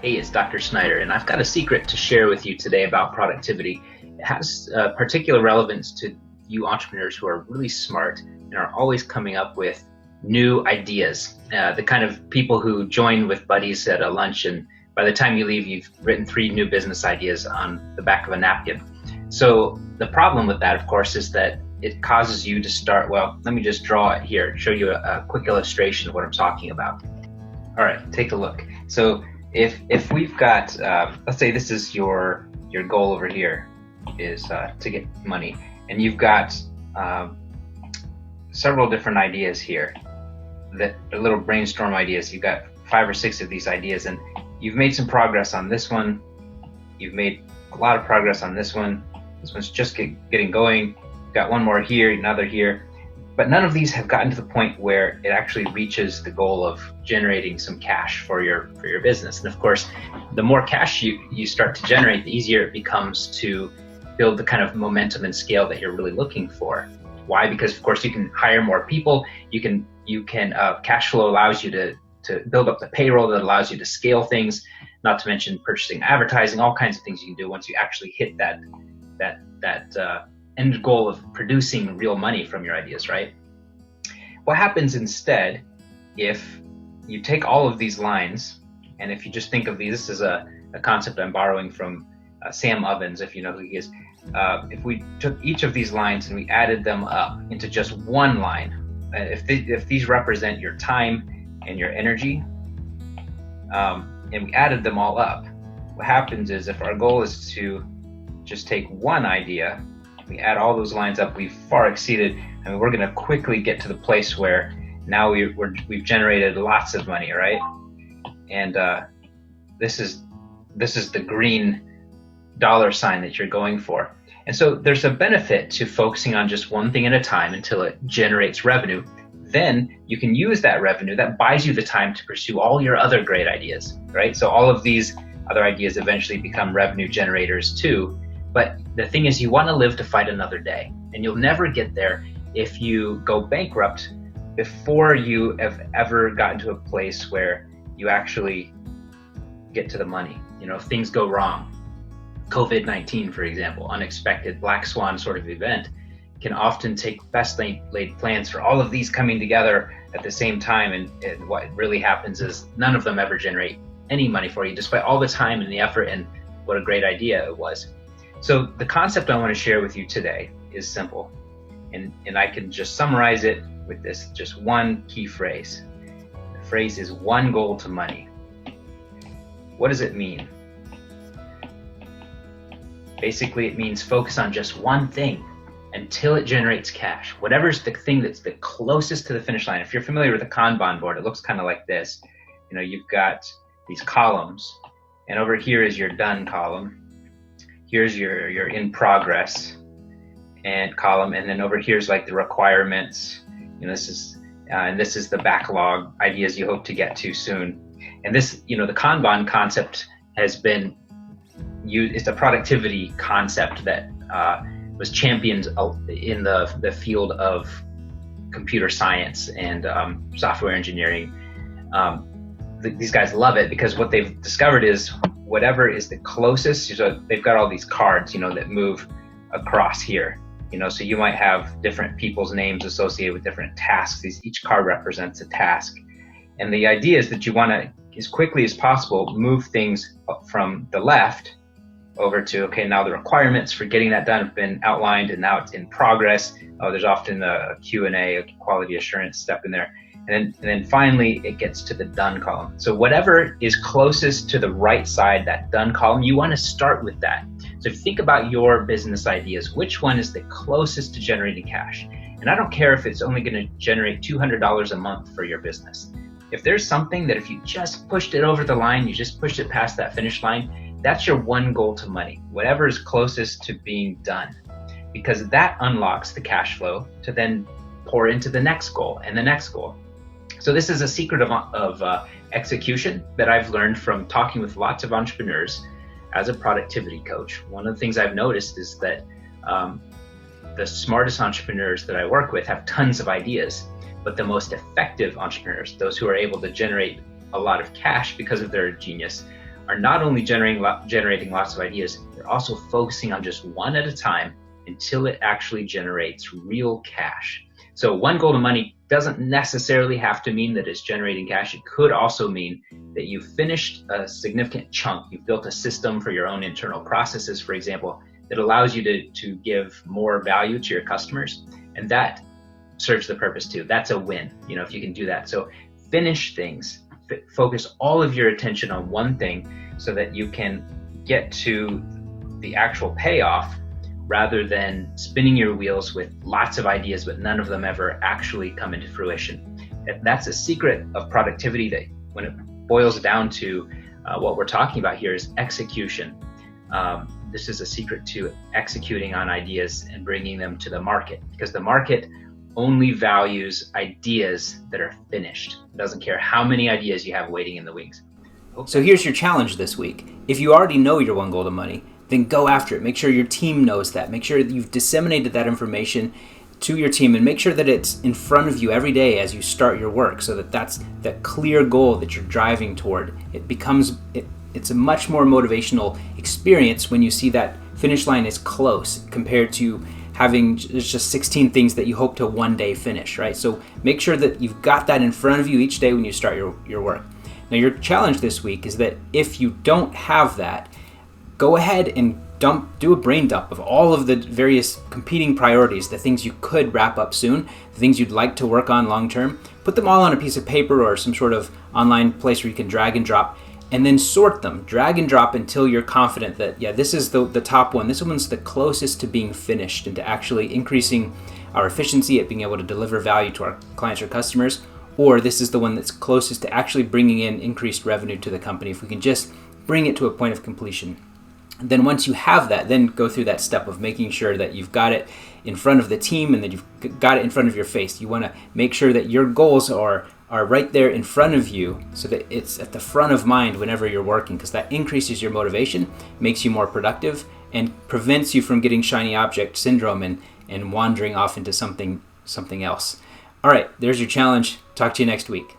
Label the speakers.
Speaker 1: Hey, it's Dr. Snyder, and I've got a secret to share with you today about productivity. It has particular relevance to you entrepreneurs who are really smart and are always coming up with new ideas. The kind of people who join with buddies at a lunch, and by the time you leave, you've written 3 new business ideas on the back of a napkin. So the problem with that, of course, is that it causes you to start, well, let me just draw it here, show you a quick illustration of what I'm talking about. All right, take a look. So if we've got, let's say this is your goal over here is to get money, and you've got several different ideas here, that are little brainstorm ideas. You've got 5 or 6 of these ideas, and you've made some progress on this one. You've made a lot of progress on this one. This one's just getting going. You've got one more here, another here. But none of these have gotten to the point where it actually reaches the goal of generating some cash for your business. And of course, the more cash you start to generate, the easier it becomes to build the kind of momentum and scale that you're really looking for. Why? Because of course you can hire more people. You can cash flow allows you to build up the payroll that allows you to scale things. Not to mention purchasing, advertising, all kinds of things you can do once you actually hit that end goal of producing real money from your ideas, right? What happens instead if you take all of these lines, and if you just think of these, this is a concept I'm borrowing from Sam Ovens, if you know who he is. If we took each of these lines and we added them up into just one line, if these represent your time and your energy, and we added them all up, what happens is if our goal is to just take one idea, we add all those lines up, we've far exceeded. I mean, we're going to quickly get to the place where now we've generated lots of money, right? And this is the green dollar sign that you're going for. And so there's a benefit to focusing on just one thing at a time until it generates revenue. Then you can use that revenue, that buys you the time to pursue all your other great ideas, right? So all of these other ideas eventually become revenue generators too. But the thing is, you want to live to fight another day, and you'll never get there if you go bankrupt before you have ever gotten to a place where you actually get to the money. You know, if things go wrong, COVID-19, for example, unexpected black swan sort of event, can often take best laid plans for all of these coming together at the same time, and what really happens is none of them ever generate any money for you, despite all the time and the effort and what a great idea it was. So the concept I want to share with you today is simple, and I can just summarize it with this just one key phrase. The phrase is one goal to money. What does it mean? Basically, it means focus on just one thing until it generates cash. Whatever's the thing that's the closest to the finish line. If you're familiar with a Kanban board, it looks kind of like this. You know, you've got these columns, and over here is your done column. Here's your in progress and column, and then over here's like the requirements. You know, this is the backlog, ideas you hope to get to soon. And this, you know, the Kanban concept has been used. It's a productivity concept that was championed in the field of computer science and software engineering. These guys love it because what they've discovered is whatever is the closest. So they've got all these cards, you know, that move across here. You know, so you might have different people's names associated with different tasks. Each card represents a task. And the idea is that you want to, as quickly as possible, move things up from the left over to, okay, now the requirements for getting that done have been outlined, and now it's in progress. There's often a Q&A, a quality assurance step in there. And then finally, it gets to the done column. So whatever is closest to the right side, that done column, you want to start with that. So if you think about your business ideas, which one is the closest to generating cash? And I don't care if it's only going to generate $200 a month for your business. If there's something that if you just pushed it over the line, you just pushed it past that finish line, that's your one goal to money, whatever is closest to being done. Because that unlocks the cash flow to then pour into the next goal and the next goal. So this is a secret of execution that I've learned from talking with lots of entrepreneurs as a productivity coach. One of the things I've noticed is that the smartest entrepreneurs that I work with have tons of ideas, but the most effective entrepreneurs, those who are able to generate a lot of cash because of their genius, are not only generating lots of ideas, they're also focusing on just one at a time until it actually generates real cash. So one goal to money doesn't necessarily have to mean that it's generating cash. It could also mean that you've finished a significant chunk. You've built a system for your own internal processes, for example, that allows you to give more value to your customers. And that serves the purpose too. That's a win, if you can do that. So finish things, focus all of your attention on one thing so that you can get to the actual payoff rather than spinning your wheels with lots of ideas, but none of them ever actually come into fruition. And that's a secret of productivity that when it boils down to what we're talking about here is execution. This is a secret to executing on ideas and bringing them to the market, because the market only values ideas that are finished. It doesn't care how many ideas you have waiting in the wings.
Speaker 2: So here's your challenge this week. If you already know your one goal to money, then go after it. Make sure your team knows that. Make sure that you've disseminated that information to your team, and make sure that it's in front of you every day as you start your work, so that that's that clear goal that you're driving toward. It's a much more motivational experience when you see that finish line is close compared to having just 16 things that you hope to one day finish, right? So make sure that you've got that in front of you each day when you start your work. Now your challenge this week is that if you don't have that, go ahead and do a brain dump of all of the various competing priorities, the things you could wrap up soon, the things you'd like to work on long term. Put them all on a piece of paper or some sort of online place where you can drag and drop, and then sort them, drag and drop until you're confident that, this is the top one. This one's the closest to being finished and to actually increasing our efficiency at being able to deliver value to our clients or customers, or this is the one that's closest to actually bringing in increased revenue to the company if we can just bring it to a point of completion. Then once you have that, then go through that step of making sure that you've got it in front of the team and that you've got it in front of your face. You want to make sure that your goals are right there in front of you so that it's at the front of mind whenever you're working, because that increases your motivation, makes you more productive, and prevents you from getting shiny object syndrome and wandering off into something else. All right, there's your challenge. Talk to you next week.